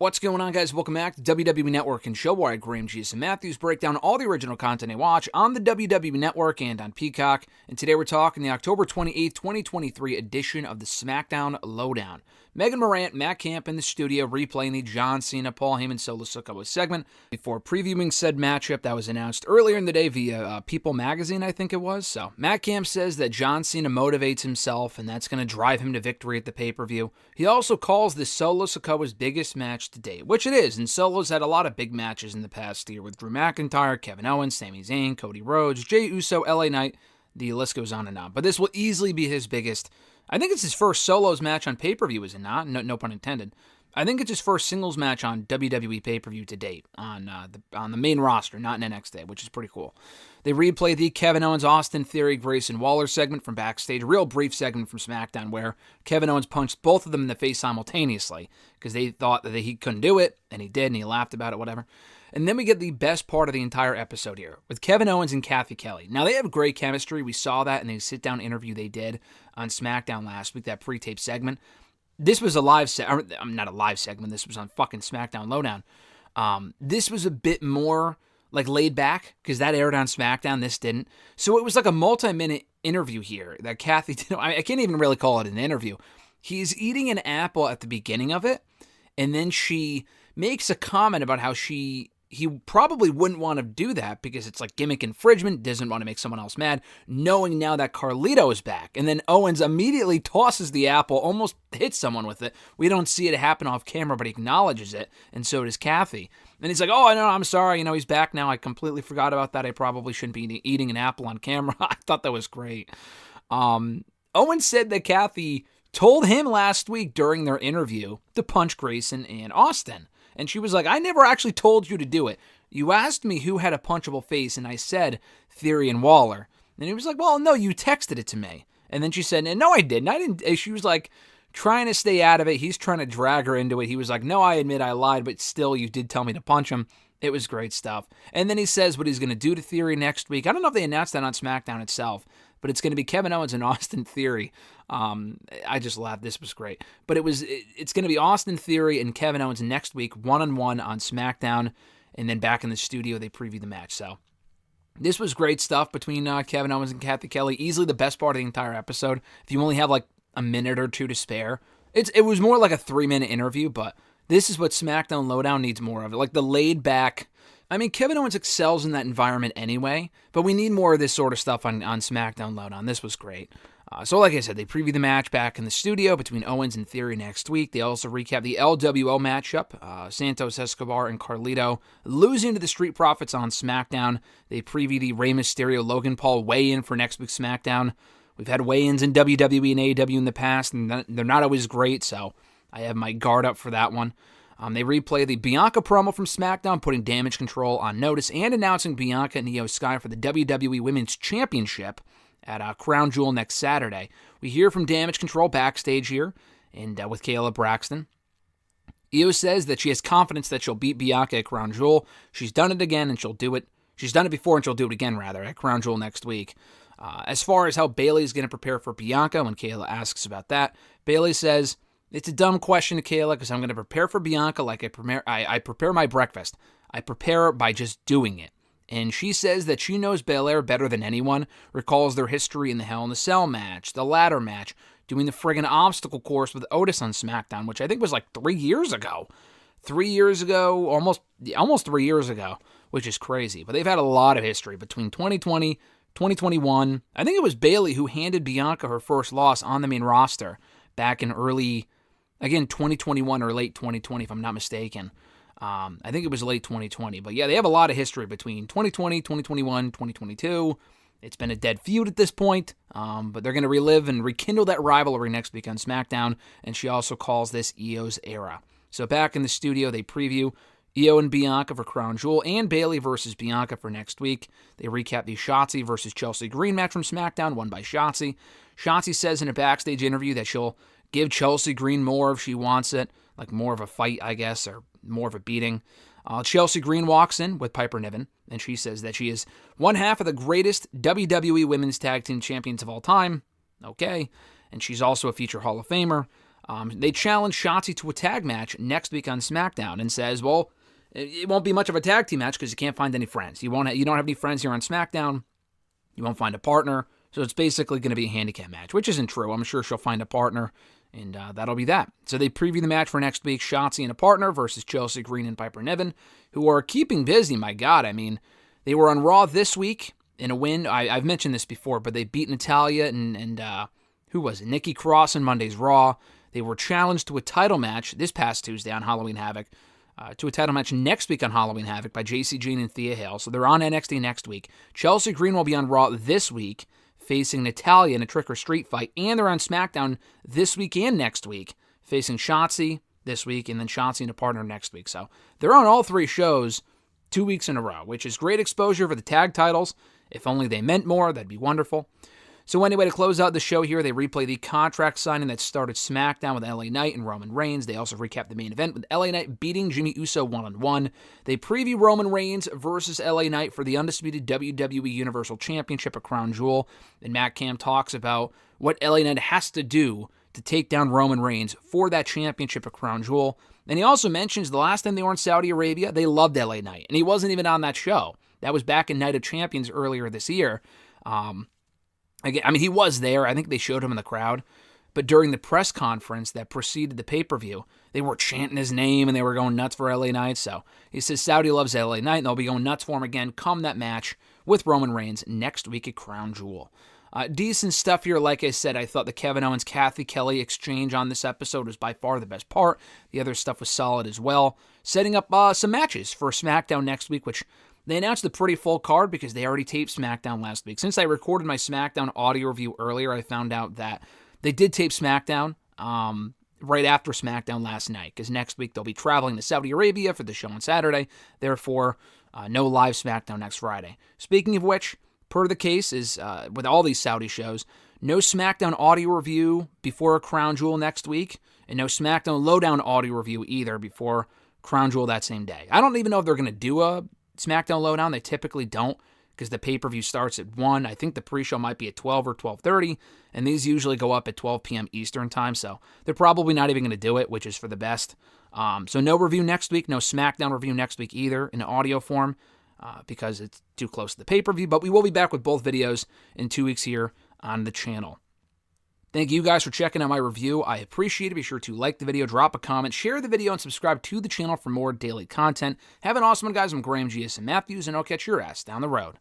What's going on, guys? Welcome back to WWE Network and Show, where I, Graham G.S. and Matthews, break down all the original content I watch on the WWE Network and on Peacock. And today we're talking the October 28th, 2023 edition of the SmackDown LowDown. Megan Morant, Matt Camp in the studio replaying the John Cena, Paul Heyman, Solo Sikoa segment before previewing said matchup that was announced earlier in the day via People magazine, I think it was. So Matt Camp says that John Cena motivates himself and that's going to drive him to victory at the pay-per-view. He also calls this Solo Sikoa's biggest match to date, which it is, and Solo's had a lot of big matches in the past year with Drew McIntyre, Kevin Owens, Sami Zayn, Cody Rhodes, Jey Uso, LA Knight. The list goes on and on, but this will easily be his biggest. I think it's his first solos match on pay-per-view, is it not? No pun intended. I think it's his first singles match on WWE pay-per-view to date on the main roster, not in NXT, which is pretty cool. They replay the Kevin Owens, Austin Theory, Grayson Waller segment from backstage, a real brief segment from SmackDown where Kevin Owens punched both of them in the face simultaneously because they thought that he couldn't do it, and he did, and he laughed about it, whatever. And then we get the best part of the entire episode here with Kevin Owens and Kathy Kelly. Now, they have great chemistry. We saw that in the sit-down interview they did on SmackDown last week, that pre-tape segment. This was a live not a live segment. This was on fucking SmackDown LowDown. This was a bit more like laid back because that aired on SmackDown. This didn't. So it was like a multi-minute interview here that Kathy did. I can't even really call it an interview. He's eating an apple at the beginning of it, and then she makes a comment about how he probably wouldn't want to do that because it's like gimmick infringement, doesn't want to make someone else mad, knowing now that Carlito is back. And then Owens immediately tosses the apple, almost hits someone with it. We don't see it happen off camera, but he acknowledges it, and so does Kathy. And he's like, oh, no, I'm sorry, he's back now. I completely forgot about that. I probably shouldn't be eating an apple on camera. I thought that was great. Owens said that Kathy told him last week during their interview to punch Grayson and Austin. And she was like, I never actually told you to do it. You asked me who had a punchable face, and I said Theory and Waller. And he was like, well, no, you texted it to me. And then she said, no, I didn't. I didn't. She was like trying to stay out of it. He's trying to drag her into it. He was like, no, I admit I lied, but still, you did tell me to punch him. It was great stuff. And then he says what he's going to do to Theory next week. I don't know if they announced that on SmackDown itself, but it's going to be Kevin Owens and Austin Theory. I just laughed. This was great. But it's going to be Austin Theory and Kevin Owens next week, one-on-one on SmackDown, and then back in the studio, they preview the match. So this was great stuff between Kevin Owens and Kathy Kelly. Easily the best part of the entire episode. If you only have like a minute or two to spare. It was more like a 3-minute interview, but this is what SmackDown LowDown needs more of. Like the laid back. I mean, Kevin Owens excels in that environment anyway, but we need more of this sort of stuff on SmackDown LowDown. This was great. So like I said, they preview the match back in the studio between Owens and Theory next week. They also recap the LWO matchup, Santos Escobar and Carlito losing to the Street Profits on SmackDown. They preview the Rey Mysterio Logan Paul weigh-in for next week's SmackDown. We've had weigh-ins in WWE and AEW in the past, and they're not always great, so I have my guard up for that one. They replay the Bianca promo from SmackDown, putting Damage Control on notice and announcing Bianca and Io Sky for the WWE Women's Championship at Crown Jewel next Saturday. We hear from Damage Control backstage here and with Kayla Braxton. Io says that she has confidence that she'll beat Bianca at Crown Jewel. She's done it again, and she'll do it. She's done it before, and she'll do it again, rather, at Crown Jewel next week. As far as how Bayley is going to prepare for Bianca, when Kayla asks about that, Bayley says, it's a dumb question to Kayla because I'm going to prepare for Bianca like I prepare my breakfast. I prepare by just doing it. And she says that she knows Belair better than anyone, recalls their history in the Hell in a Cell match, the ladder match, doing the friggin' obstacle course with Otis on SmackDown, which I think was like 3 years ago. 3 years ago, almost 3 years ago, which is crazy. But they've had a lot of history between 2020, 2021. I think it was Bayley who handed Bianca her first loss on the main roster back in early, again, 2021 or late 2020, if I'm not mistaken. I think it was late 2020. But yeah, they have a lot of history between 2020, 2021, 2022. It's been a dead feud at this point, but they're going to relive and rekindle that rivalry next week on SmackDown, and she also calls this Io's era. So back in the studio, they preview Io and Bianca for Crown Jewel and Bayley versus Bianca for next week. They recap the Shotzi versus Chelsea Green match from SmackDown, won by Shotzi. Shotzi says in a backstage interview that she'll give Chelsea Green more if she wants it, like more of a fight, I guess, or more of a beating. Chelsea Green walks in with Piper Niven, and she says that she is one half of the greatest WWE Women's Tag Team Champions of all time. Okay. And she's also a future Hall of Famer. They challenge Shotzi to a tag match next week on SmackDown and says, well, it won't be much of a tag team match because you can't find any friends. You don't have any friends here on SmackDown. You won't find a partner. So it's basically going to be a handicap match, which isn't true. I'm sure she'll find a partner, and that'll be that. So they preview the match for next week, Shotzi and a partner versus Chelsea Green and Piper Niven, who are keeping busy, my God. I mean, they were on Raw this week in a win. I've mentioned this before, but they beat Natalya and who was it? Nikki Cross on Monday's Raw. They were challenged to a title match this past Tuesday on Halloween Havoc, to a title match next week on Halloween Havoc by JC Jane and Thea Hale. So they're on NXT next week. Chelsea Green will be on Raw this week, facing Natalya in a trick or street fight, and they're on SmackDown this week and next week, facing Shotzi this week, and then Shotzi and a partner next week. So they're on all three shows 2 weeks in a row, which is great exposure for the tag titles. If only they meant more, that'd be wonderful. So anyway, to close out the show here, they replay the contract signing that started SmackDown with LA Knight and Roman Reigns. They also recap the main event with LA Knight beating Jimmy Uso one-on-one. They preview Roman Reigns versus LA Knight for the undisputed WWE Universal Championship, a crown jewel. And Matt Cam talks about what LA Knight has to do to take down Roman Reigns for that championship, a crown jewel. And he also mentions the last time they were in Saudi Arabia, they loved LA Knight. And he wasn't even on that show. That was back in Night of Champions earlier this year. Again, I mean, he was there. I think they showed him in the crowd. But during the press conference that preceded the pay-per-view, they were chanting his name and they were going nuts for LA Knight. So he says Saudi loves LA Knight and they'll be going nuts for him again come that match with Roman Reigns next week at Crown Jewel. Decent stuff here. Like I said, I thought the Kevin Owens-Kathy Kelly exchange on this episode was by far the best part. The other stuff was solid as well. Setting up some matches for SmackDown next week, which they announced a pretty full card because they already taped SmackDown last week. Since I recorded my SmackDown audio review earlier, I found out that they did tape SmackDown right after SmackDown last night, because next week they'll be traveling to Saudi Arabia for the show on Saturday. Therefore, no live SmackDown next Friday. Speaking of which, per the case is with all these Saudi shows, no SmackDown audio review before a Crown Jewel next week, and no SmackDown LowDown audio review either before Crown Jewel that same day. I don't even know if they're going to do a SmackDown LowDown. They typically don't, because the pay-per-view starts at 1. I think the pre-show might be at 12 or 12:30, and these usually go up at 12 p.m. Eastern time, so they're probably not even going to do it, which is for the best. So no review next week, no SmackDown review next week either in audio form, because it's too close to the pay-per-view, but we will be back with both videos in 2 weeks here on the channel. Thank you guys for checking out my review. I appreciate it. Be sure to like the video, drop a comment, share the video, and subscribe to the channel for more daily content. Have an awesome one, guys. I'm Graham GSM Matthews, and I'll catch your ass down the road.